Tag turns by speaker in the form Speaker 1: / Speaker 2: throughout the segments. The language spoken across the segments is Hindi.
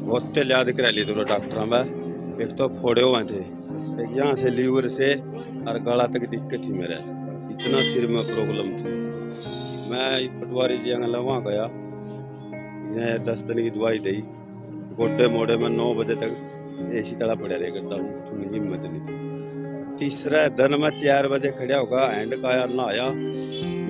Speaker 1: बहुत तेल याद करा लिए तो डॉक्टर में। एक तो फोड़े हुए थे, एक यहाँ से लीवर से और गला तक दिक्कत थी मेरे, इतना सिर में प्रॉब्लम थी। मैं एक पटवारी जी अंगला वहाँ गया, इन्हें 10 दिन की दवाई दी। गोड्डे मोड़े में 9 बजे तक ऐसी तरह पड़े रह करता हूँ, उठने की हिम्मत नहीं थी। तीसरा दिन में 4 बजे खड़ा होगा, हैंड का यार ना आया,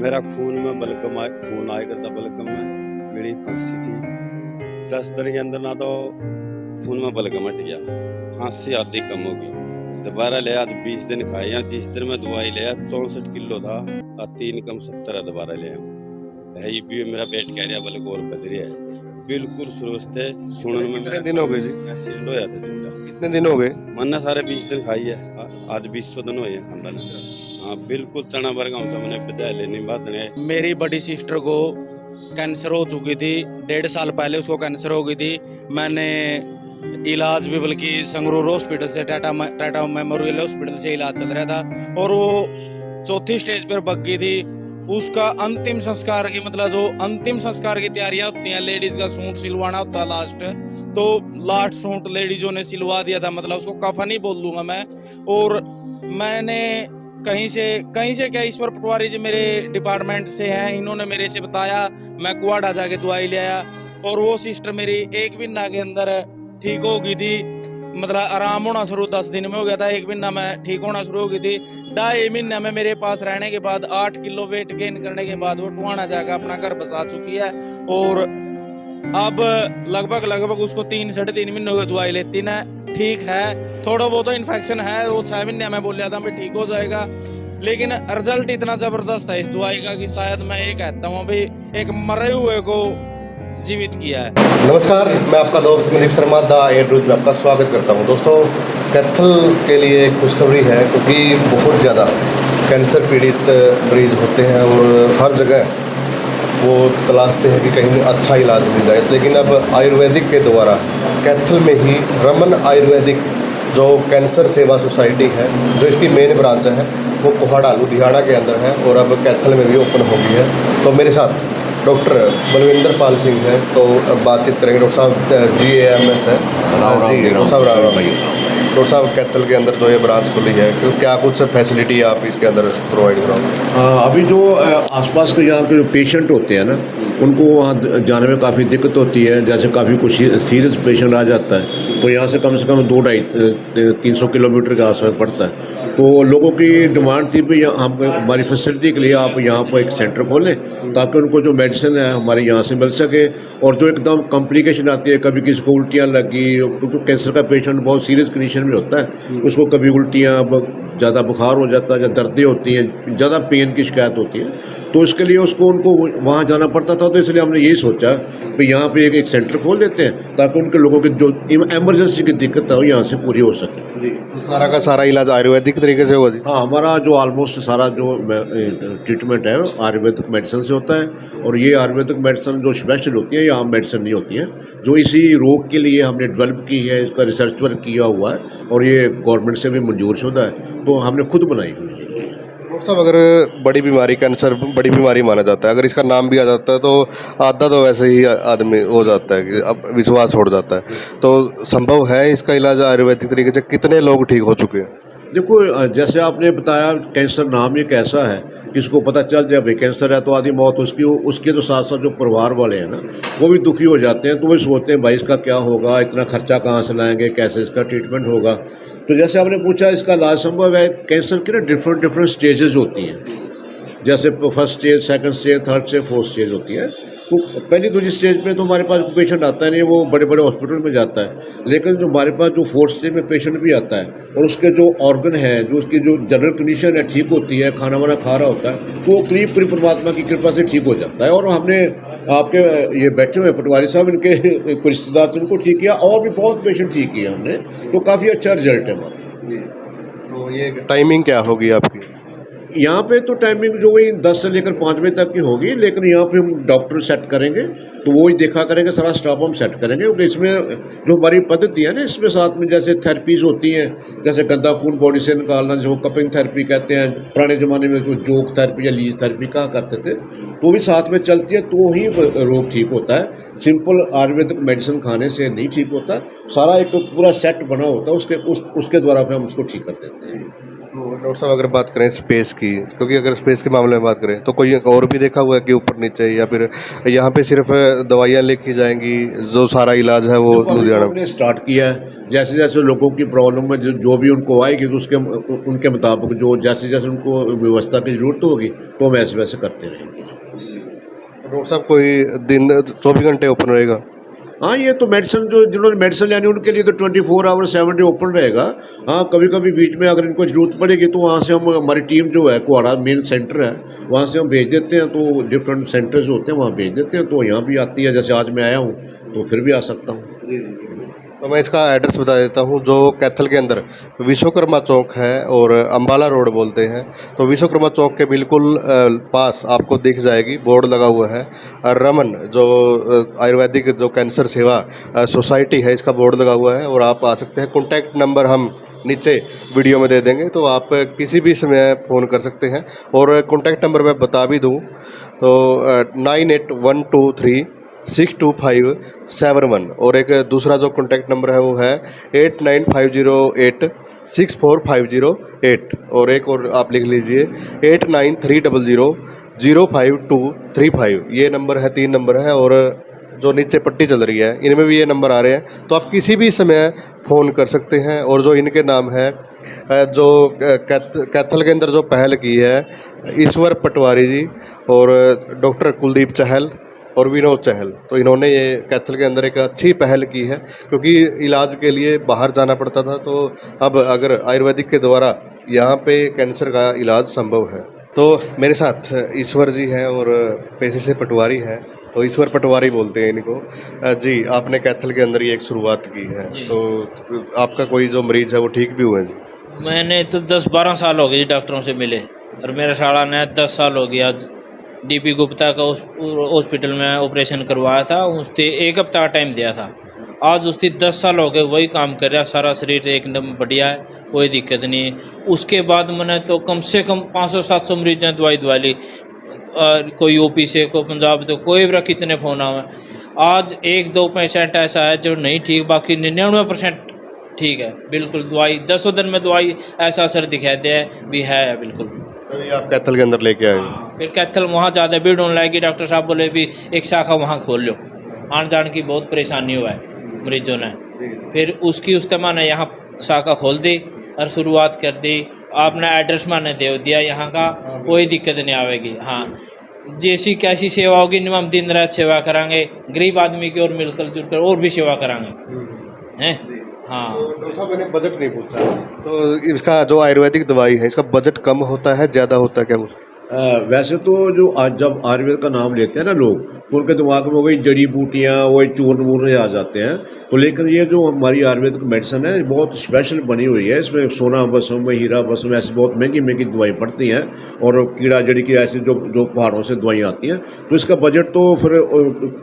Speaker 1: मेरा खून में बलगम खून आया करता, बलगम में मेरी खांसी थी। 10 दिन के अंदर ना तो खून में बलगम हट गया, खांसी आधी कम हो गई। दोबारा लिया, आज 20 दिन खाए, या 30 दिन में दवाई लिया, 64 किलो था और 3 कम 70 दोबारा लिया है। ये भी मेरा पेट कह रहा बल्कि और बद रहा है, बिल्कुल सुरस्त है। सुनने में
Speaker 2: कितने दिन हो गए जी?
Speaker 1: एक्सीडेंट हो जाता था मेरा।
Speaker 2: कितने दिन हो गए?
Speaker 1: मन्ना सारे 20 दिन खाई है, आज 20 दिन हुए हैं खाना। हाँ बिल्कुल, चना बरगा मैंने बचा लेनी बात नहीं।
Speaker 3: मेरी बड़ी सिस्टर को कैंसर हो चुकी थी, 1.5 साल पहले उसको कैंसर हो गई थी। मैंने इलाज भी बल्कि संगरूर हॉस्पिटल से टाटा मेमोरियल हॉस्पिटल से इलाज चल रहा था, और वो चौथी स्टेज पर बग गई थी। उसका अंतिम संस्कार की मतलब जो अंतिम संस्कार की तैयारियां होती हैं, लेडीज का सूट सिलवाना होता है लास्ट, तो लास्ट सूट लेडीजों ने सिलवा दिया था, मतलब उसको कफन ही बोल दूंगा मैं। और मैंने कहीं से क्या, ईश्वर पटवारी जी मेरे डिपार्टमेंट से हैं, इन्होंने मेरे से बताया, मैं कुआड़ा जाके दवाई ले आया, और वो सिस्टर मेरी 1 महीना के अंदर ठीक हो गई थी। मतलब आराम होना शुरू 10 दिन में हो गया था, 1 महीना में ठीक होना शुरू हो गई थी। 2.5 महीना में मेरे पास रहने के बाद 8 किलो वेट गेन करने के बाद वो टुहाना जाकर अपना घर बसा चुकी है, और अब लगभग उसको 3-3.5 महीनों की दवाई लेती ना, ठीक है। थोड़ा बहुत इन्फेक्शन है, वो 6 महीने में बोल था मैं ठीक हो जाएगा, लेकिन रिजल्ट इतना जबरदस्त है इस दवाई का कि शायद मैं ये कहता हूँ अभी एक मरे हुए को जीवित किया है।
Speaker 2: नमस्कार, मैं आपका दोस्त Mandeep Sharma the air news में आपका स्वागत करता हूं। दोस्तों, कैथल के लिए एक खुशखबरी है, क्योंकि बहुत ज़्यादा कैंसर पीड़ित मरीज होते हैं और हर जगह वो तलाशते हैं कि कहीं अच्छा इलाज मिल जाए। लेकिन अब आयुर्वेदिक के द्वारा कैथल में ही रमन आयुर्वेदिक जो कैंसर सेवा सोसाइटी है, जो इसकी मेन ब्रांच है, वो कोहाड़ा लुधियाना के अंदर है, और अब कैथल में भी ओपन हो गई है। तो मेरे साथ डॉक्टर बलविंदर पाल सिंह है, तो अब बातचीत करेंगे। डॉक्टर साहब GAMS है जी, डॉक्टर साहब राम भाई। डॉक्टर साहब, कैथल के अंदर जो ये ब्रांच खुली है, क्या कुछ फैसिलिटी आप इसके अंदर प्रोवाइड कराओ?
Speaker 4: अभी जो आसपास के यहाँ के जो पेशेंट होते हैं ना, उनको वहाँ जाने में काफ़ी दिक्कत होती है। जैसे काफ़ी कुछ सीरियस पेशेंट आ जाता है, तो यहाँ से कम 2-250-300 किलोमीटर के आसपास पड़ता है। तो लोगों की डिमांड थी भी हम हमारी फैसिलिटी के लिए आप यहाँ पर एक सेंटर खोलें, ताकि उनको जो मेडिसिन है हमारे यहाँ से मिल सके। और जो एकदम कॉम्प्लिकेशन आती है, कभी किसी को उल्टियाँ लगी, क्योंकि कैंसर का पेशेंट बहुत सीरियस कंडीशन में होता है, उसको कभी उल्टियाँ, ज़्यादा बुखार हो जाता है, या दर्दें होती हैं, ज़्यादा पेन की शिकायत होती है, तो इसके लिए उसको उनको वहाँ जाना पड़ता था। तो इसलिए हमने यही सोचा कि यहाँ पे एक सेंटर खोल देते हैं, ताकि उनके लोगों की जो इमरजेंसी की दिक्कत है वो यहाँ से पूरी हो सके
Speaker 2: जी, तो सारा का सारा इलाज आयुर्वेदिक तरीके से होगा जी?
Speaker 4: हाँ, हमारा जो ऑलमोस्ट सारा जो ट्रीटमेंट है आयुर्वेदिक मेडिसिन से होता है। और ये आयुर्वेदिक मेडिसिन जो स्पेशल होती है, ये आम मेडिसिन नहीं होती है, जो इसी रोग के लिए हमने डेवलप की है, इसका रिसर्च वर्क किया हुआ है, और ये गवर्नमेंट से भी मंजूर शुदा है, तो हमने खुद बनाई हुई है।
Speaker 2: डॉक्टर साहब, अगर बड़ी बीमारी, कैंसर बड़ी बीमारी माना जाता है, अगर इसका नाम भी आ जाता है तो आधा तो वैसे ही आदमी हो जाता है कि अब विश्वास उड़ जाता है। तो संभव है इसका इलाज आयुर्वेदिक तरीके से? कितने लोग ठीक हो चुके हैं?
Speaker 4: देखो, जैसे आपने बताया, कैंसर नाम एक ऐसा है, किसको पता चल जाए भाई कैंसर है तो आधी मौत उसकी, उसके तो साथ साथ जो परिवार वाले हैं ना, वो भी दुखी हो जाते हैं। तो वो सोचते हैं भाई इसका क्या होगा, इतना खर्चा कहाँ से लाएंगे, कैसे इसका ट्रीटमेंट होगा। तो जैसे आपने पूछा इसका इलाज संभव है। कैंसर की ना डिफरेंट स्टेजेस होती हैं, जैसे first stage, second stage, third stage, fourth stage होती है। तो पहली दूसरी स्टेज पे तो हमारे पास पेशेंट आता है नहीं, वो बड़े बड़े हॉस्पिटल में जाता है। लेकिन जो हमारे पास जो फोर्थ स्टेज में पेशेंट भी आता है, और उसके जो ऑर्गन है, जो उसकी जो जनरल कंडीशन है ठीक होती है, खाना वाना खा रहा होता है, तो वो करीब करीब परमात्मा की कृपा से ठीक हो जाता है। और हमने आपके ये बैठे हुए पटवारी साहब, इनके कोई रिश्तेदार थे, उनको ठीक किया, और भी बहुत पेशेंट ठीक किया हमने, तो काफ़ी अच्छा रिजल्ट है हमारा।
Speaker 2: तो ये टाइमिंग क्या होगी आपकी?
Speaker 4: यहाँ पे तो टाइमिंग जो वही 10 से लेकर 5 बजे तक की होगी, लेकिन यहाँ पे हम डॉक्टर सेट करेंगे तो वो ही देखा करेंगे, सारा स्टाफ हम सेट करेंगे, क्योंकि इसमें जो हमारी पद्धति है ना, इसमें साथ में जैसे थेरेपीज होती हैं, जैसे गंदा खून बॉडी से निकालना, जो कपिंग थेरेपी कहते हैं, पुराने ज़माने में जो जोक थेरेपी या लीज थेरेपी कहा करते थे, तो भी साथ में चलती है, तो ही रोग ठीक होता है। सिंपल आयुर्वेदिक मेडिसिन खाने से नहीं ठीक होता, सारा एक पूरा सेट बना होता है, उसके द्वारा फिर हम उसको ठीक कर देते हैं।
Speaker 2: डॉक्टर साहब अगर बात करें स्पेस की, क्योंकि अगर स्पेस के मामले में बात करें तो कोई और भी देखा हुआ है कि ऊपर नीचे, या फिर यहाँ पे सिर्फ दवाइयाँ लिखी जाएंगी, जो सारा इलाज है वो लुधियाना में?
Speaker 4: हमने स्टार्ट किया है, जैसे जैसे लोगों की प्रॉब्लम में जो भी उनको आएगी, तो उनके मुताबिक जो जैसे जैसे उनको व्यवस्था की जरूरत होगी, तो हम वैसे वैसे करते रहेंगे।
Speaker 2: डॉक्टर साहब कोई दिन 24 घंटे ओपन रहेगा?
Speaker 4: हाँ, ये तो मेडिसिन जो जिन्होंने मेडिसिन लेनी उनके लिए तो 24 आवर 7 डे ओपन रहेगा। हाँ, कभी कभी बीच में अगर इनको ज़रूरत पड़ेगी तो वहाँ से हम, हमारी टीम जो है, कुहाड़ा मेन सेंटर है, वहाँ से हम भेज देते हैं, तो डिफरेंट सेंटर्स होते हैं, वहाँ भेज देते हैं, तो यहाँ भी आती है। जैसे आज मैं आया हूँ तो फिर भी आ सकता हूँ।
Speaker 2: तो मैं इसका एड्रेस बता देता हूँ, जो कैथल के अंदर विश्वकर्मा चौक है और अम्बाला रोड बोलते हैं, तो विश्वकर्मा चौक के बिल्कुल पास आपको दिख जाएगी, बोर्ड लगा हुआ है। रमन जो आयुर्वेदिक जो कैंसर सेवा सोसाइटी है, इसका बोर्ड लगा हुआ है, और आप आ सकते हैं। कॉन्टैक्ट नंबर हम नीचे वीडियो में दे देंगे, तो आप किसी भी समय फ़ोन कर सकते हैं। और कॉन्टैक्ट नंबर मैं बता भी दूँ तो 9812362571, और एक दूसरा जो कॉन्टैक्ट नंबर है वो है 8950864508, और एक और आप लिख लीजिए 8930000525। ये नंबर है, 3 नंबर है, और जो नीचे पट्टी चल रही है इनमें भी ये नंबर आ रहे हैं, तो आप किसी भी समय फ़ोन कर सकते हैं। और जो इनके नाम है, जो कैथल के अंदर जो पहल की है, ईश्वर पटवारी जी और डॉक्टर कुलदीप चहल और विनोद चहल, तो इन्होंने ये कैथल के अंदर एक अच्छी पहल की है, क्योंकि इलाज के लिए बाहर जाना पड़ता था, तो अब अगर आयुर्वेदिक के द्वारा यहाँ पे कैंसर का इलाज संभव है। तो मेरे साथ ईश्वर जी हैं और पेशे से पटवारी हैं, तो ईश्वर पटवारी बोलते हैं इनको। जी, आपने कैथल के अंदर ये एक शुरुआत की है, तो आपका कोई जो मरीज है वो ठीक भी हुए जी?
Speaker 5: मैंने तो 10-12 साल हो गए जी डॉक्टरों से मिले, और मेरा साला ने 10 साल हो गया। आज डीपी गुप्ता का हॉस्पिटल में ऑपरेशन करवाया था, उसने 1 हफ्ता का टाइम दिया था। आज उसकी 10 साल हो गए, वही काम कर रहा, सारा शरीर एकदम बढ़िया है, कोई दिक्कत नहीं है। उसके बाद मैंने तो कम से कम 500-700 मरीज ने दवाई ली, कोई यूपी से, कोई पंजाब, तो कोई भी कितने फ़ोन आवे। आज 1-2 पेशेंट ऐसा है जो नहीं ठीक, बाकी 99% ठीक है बिल्कुल। दवाई 10 दिन में दवाई ऐसा असर दिखाते हैं भी है बिल्कुल।
Speaker 2: अभी आप कैथल के अंदर लेके आए?
Speaker 5: फिर कैथल वहाँ ज़्यादा भीड़ होने लगी, डॉक्टर साहब बोले भी एक शाखा वहाँ खोल लो। आने जाने की बहुत परेशानी हुआ है मरीजों ने, फिर उसकी उस्तेमा ने यहाँ शाखा खोल दी और शुरुआत कर दी। आपने एड्रेस मैंने दे दिया यहाँ का, कोई दिक्कत नहीं आवेगी। हाँ, जैसी कैसी सेवा होगी हम दिन रात सेवा करांगे, गरीब आदमी की और मिलकर जुलकर और भी सेवा करांगे हैं। हाँ,
Speaker 2: डॉक्टर साहब मैंने बजट नहीं पूछा, तो इसका जो आयुर्वेदिक दवाई है, इसका बजट कम होता है, ज़्यादा होता है क्या कुछ?
Speaker 4: वैसे तो जो आज जब आयुर्वेद का नाम लेते हैं ना लोग, तो उनके दिमाग में वही जड़ी बूटियाँ, वही चूर्ण वूर्ण आ जाते हैं। तो लेकिन ये जो हमारी आयुर्वेदिक मेडिसिन है, बहुत स्पेशल बनी हुई है। इसमें सोना भस्म, हीरा भस्म, ऐसी बहुत महंगी महंगी दवाई पड़ती हैं, और कीड़ा जड़ी की ऐसी जो जो पहाड़ों से दवाइयाँ आती हैं। तो इसका बजट तो फिर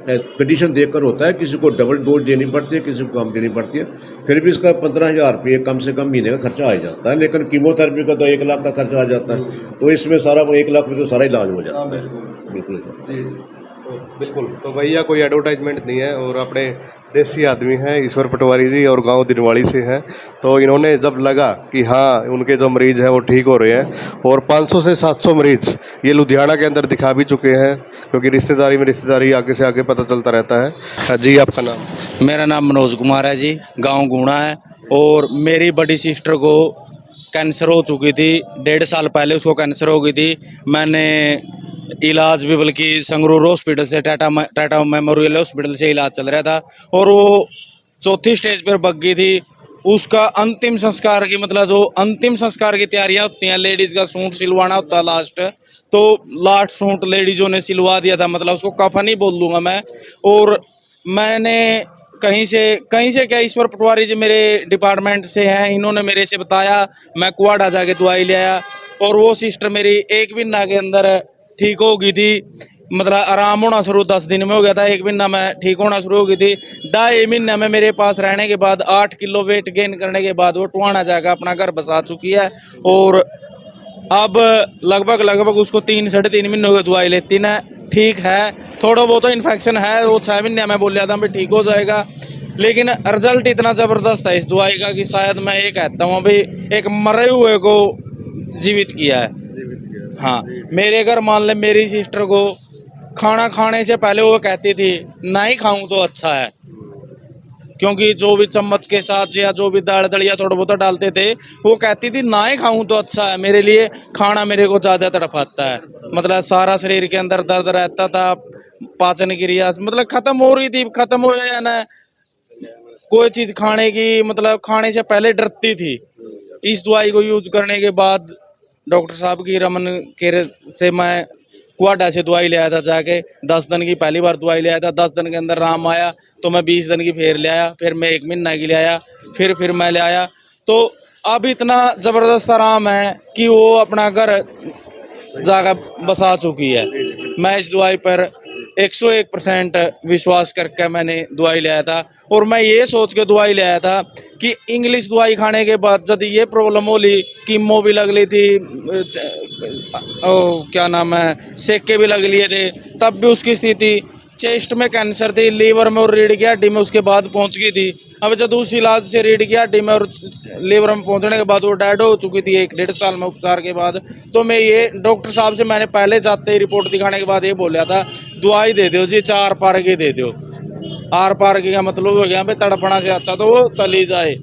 Speaker 4: कंडीशन देखकर होता है, किसी को डबल डोज देनी पड़ती है, किसी को कम देनी पड़ती है। फिर भी इसका 15,000 रुपये कम से कम महीने का खर्चा आ जाता है। लेकिन कीमोथेरेपी का तो 1 लाख का खर्चा आ जाता है, तो इसमें सारा 1 लाख में तो सारा इलाज हो जाता है। बिल्कुल हो जाता है।
Speaker 2: बिल्कुल, तो भैया कोई एडवर्टाइजमेंट नहीं है, और अपने देसी आदमी हैं ईश्वर पटवारी जी, और गांव दिनवाड़ी से हैं। तो इन्होंने जब लगा कि हाँ उनके जो मरीज़ हैं वो ठीक हो रहे हैं, और 500 से 700 मरीज़ ये लुधियाना के अंदर दिखा भी चुके हैं, क्योंकि रिश्तेदारी में रिश्तेदारी आगे से आगे पता चलता रहता है। जी, आपका नाम?
Speaker 3: मेरा नाम मनोज कुमार है जी, गांव गुणा है। और मेरी बड़ी सिस्टर को कैंसर हो चुकी थी, 1.5 साल पहले उसको कैंसर हो गई थी। मैंने इलाज भी बल्कि संगरूर हॉस्पिटल से, टाटा मेमोरियल हॉस्पिटल से इलाज चल रहा था, और वो 4थी स्टेज पर बग गई थी। उसका अंतिम संस्कार की, मतलब जो अंतिम संस्कार की तैयारियां होती हैं, लेडीज़ का सूट सिलवाना होता है लास्ट, तो लास्ट सूट लेडीज़ों ने सिलवा दिया था, मतलब उसको कफन ही बोल दूंगा मैं। और मैंने कहीं से क्या, ईश्वर पटवारी जी मेरे डिपार्टमेंट से हैं, इन्होंने मेरे से बताया, मैं कुआड़ा जाके दवाई ले आया, और वो सिस्टर मेरी 1 महीना के अंदर ठीक हो गई थी। मतलब आराम होना शुरू 10 दिन में हो गया था, 1 महीना में ठीक होना शुरू हो गई थी। 2.5 महीने में मेरे पास रहने के बाद 8 किलो वेट गेन करने के बाद वो टुहाना जाकर अपना घर बसा चुकी है। और अब लगभग उसको 3 साढ़े 3 महीनों की दवाई लेती ना, ठीक है। थोड़ा बहुत इन्फेक्शन है, वो 6 महीने में बोल था भाई ठीक हो जाएगा, लेकिन रिजल्ट इतना ज़बरदस्त है इस दवाई का कि शायद मैं ये कहता हूँ भाई एक मरे हुए को जीवित किया है। हाँ, मेरे घर मान ले मेरी सिस्टर को खाना खाने से पहले वो कहती थी ना ही खाऊं तो अच्छा है, क्योंकि जो भी चम्मच के साथ या जो भी दाल दलिया थोड़ा बहुत डालते थे वो कहती थी ना ही खाऊं तो अच्छा है। मेरे लिए खाना मेरे को ज़्यादा तड़पाता है, मतलब सारा शरीर के अंदर दर्द रहता था, पाचन क्रिया मतलब खत्म हो रही थी, खत्म हो या ना कोई चीज़ खाने की, मतलब खाने से पहले डरती थी। इस दवाई को यूज करने के बाद डॉक्टर साहब की रमन के से मैं क्वाडा से दवाई ले आया था जाके, 10 दिन की पहली बार दवाई ले आया था, 10 दिन के अंदर आराम आया तो मैं 20 दिन की फिर ले आया, फिर मैं 1 महीना की ले आया, फिर मैं ले आया। तो अब इतना ज़बरदस्त आराम है कि वो अपना घर जाकर बसा चुकी है। मैं इस दवाई पर 101% विश्वास करके मैंने दवाई लिया था, और मैं ये सोच के दवाई ले आया था कि इंग्लिश दवाई खाने के बाद जब ये प्रॉब्लम हो ली, कीमो भी लग ली थी, क्या नाम है, सेके भी लग लिए थे, तब भी उसकी स्थिति चेस्ट में कैंसर थी, लीवर में और रीढ़ की हड्डी में उसके बाद पहुंच गई थी। अब जब उस इलाज से रीढ़ की हड्डी में और लीवर में पहुंचने के बाद वो डेड हो चुकी थी 1-1.5 साल में उपचार के बाद। तो मैं ये डॉक्टर साहब से मैंने पहले जाते ही रिपोर्ट दिखाने के बाद ये बोला था दवाई दे दो जी 4 पार की दे दो। 8 पार की का मतलब हो गया भाई तड़पना से अच्छा तो वो चली जाए।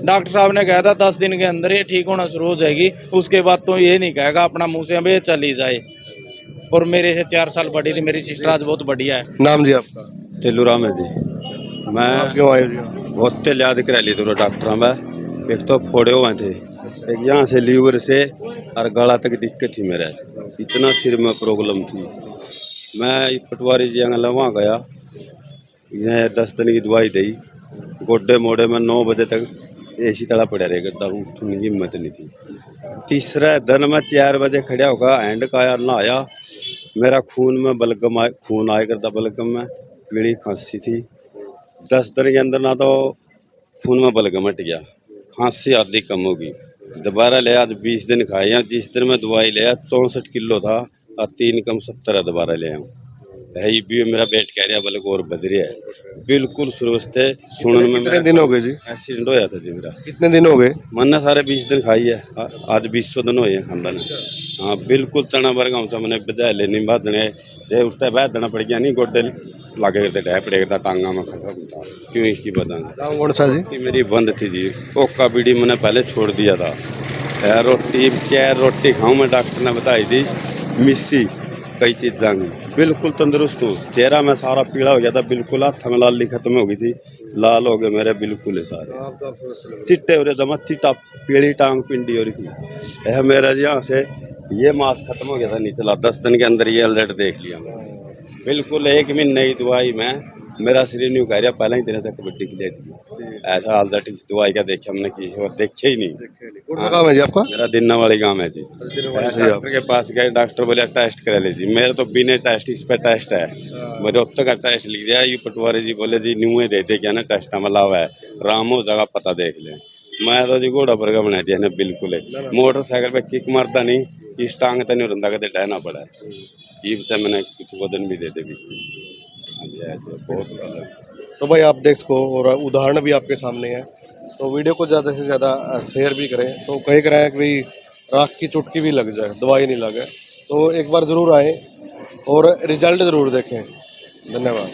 Speaker 3: डॉक्टर साहब ने कहा था 10 दिन के अंदर ये ठीक होना शुरू हो जाएगी, उसके बाद तो ये नहीं कहेगा अपना मुँह से भाई चली जाए। और मेरे से 4 साल बड़ी थी मेरी सिस्टर, आज बहुत बढ़िया है।
Speaker 2: नाम जी आपका?
Speaker 1: तेलूराम है जी। मैं
Speaker 2: आप क्यों आए जी?
Speaker 1: बहुत इलाज करा ली थोड़ा डॉक्टर में, एक तो फोड़े हुए थे, एक यहाँ से लीवर से और गला तक दिक्कत थी मेरा, इतना सिर में प्रॉब्लम थी। मैं पटवारी जी वहाँ गया, यह 10 दिन की दवाई दी, गोड्डे मोड़े में 9 बजे तक ऐसी तरह पड़ा रह करता हूँ, उठने की हिम्मत नहीं थी। तीसरा दिन में 4 बजे खड़ा होगा, हैंड का आया ना आया, मेरा खून में बलगम खून आया करता, बलगम में पीली खांसी थी। 10 दिन के अंदर ना तो खून में बलगम हट गया, खांसी आधी कम होगी। दोबारा ले आज 20 दिन खाए हैं, जिस दिन में दवाई लिया 64 किलो था और 3 कम 70 दोबारा ले आऊँ है। ये भी मेरा पेट कह रहा बल्कि और बद रहा है, बिल्कुल सुरस्त है। सुनने में
Speaker 2: कितने दिन हो गए जी?
Speaker 1: एक्सीडेंट होया था जी मेरा।
Speaker 2: कितने दिन हो गए?
Speaker 1: मैंने सारे 20 दिन खाई है, आज 20 दिन हुए हैं खानदान। हाँ बिल्कुल चना बरगा ऊँचा मैंने बजाय लेनी बाधने जे उससे बाधना पड़ गया, नहीं गोड्डे लागे करते डह पड़े करता, टांगा में खसा था क्यों इसकी वजह से।
Speaker 2: गाँव कौन सा जी?
Speaker 1: कि मेरी बंद थी जी, ओका बीड़ी मैंने पहले छोड़ दिया था। रोटी 4 रोटी खाऊं मैं, डॉक्टर ने बताई थी मिस्सी कई चीज़ जाऊंगी, बिल्कुल तंदुरुस्त हूँ। चेहरा में सारा पीला हो गया था, बिल्कुल हाथ में लाली खत्म हो गई थी, लाल हो गए मेरे बिल्कुल है सारे, चिट्टे हो रहे दमा, चिट्टा पीली टांग पिंडी हो रही थी। यह मेरा यहाँ से ये मांस खत्म हो गया था निचला, 10 दिन के अंदर ये अलर्ट देख लिया बिल्कुल। 1 महीने की दवाई में मेरा शरीर नहीं कह रहा, पहले ही तेरे से कबड्डी की थी, ऐसा हालत इस दवाई का देखा हमने किसी और देखे ही नहीं।
Speaker 2: कौन सा गाँव है जी आपका?
Speaker 1: मेरा दिन्ना वाली गाँव है जी। डॉक्टर के पास गए, डॉक्टर बोले टेस्ट करा लीजिए, मेरे तो बिना टेस्ट इस पे टेस्ट है, मेरे अब तक का टेस्ट लिख दिया। ये पटवारी जी बोले जी न्यू देते क्या ना टेस्ट में लावा है, राम हो जगह पता देख ले। मैं तो जी घोड़ा पर बना दिया ना बिल्कुल है, मोटरसाइकिल पे किक मारता नहीं, इस टांग तो नहीं रंधा कहते डहना पड़ा है। ये बच्चा मैंने कुछ वजन भी देते 20-30 ऐसे बहुत।
Speaker 2: तो भाई आप देख सको, और उदाहरण भी आपके सामने है, तो वीडियो को ज़्यादा से ज़्यादा शेयर भी करें। तो कहीं करें कि भाई राख की चुटकी भी लग जाए, दवाई नहीं लगे, तो एक बार ज़रूर आएँ और रिजल्ट ज़रूर देखें। धन्यवाद।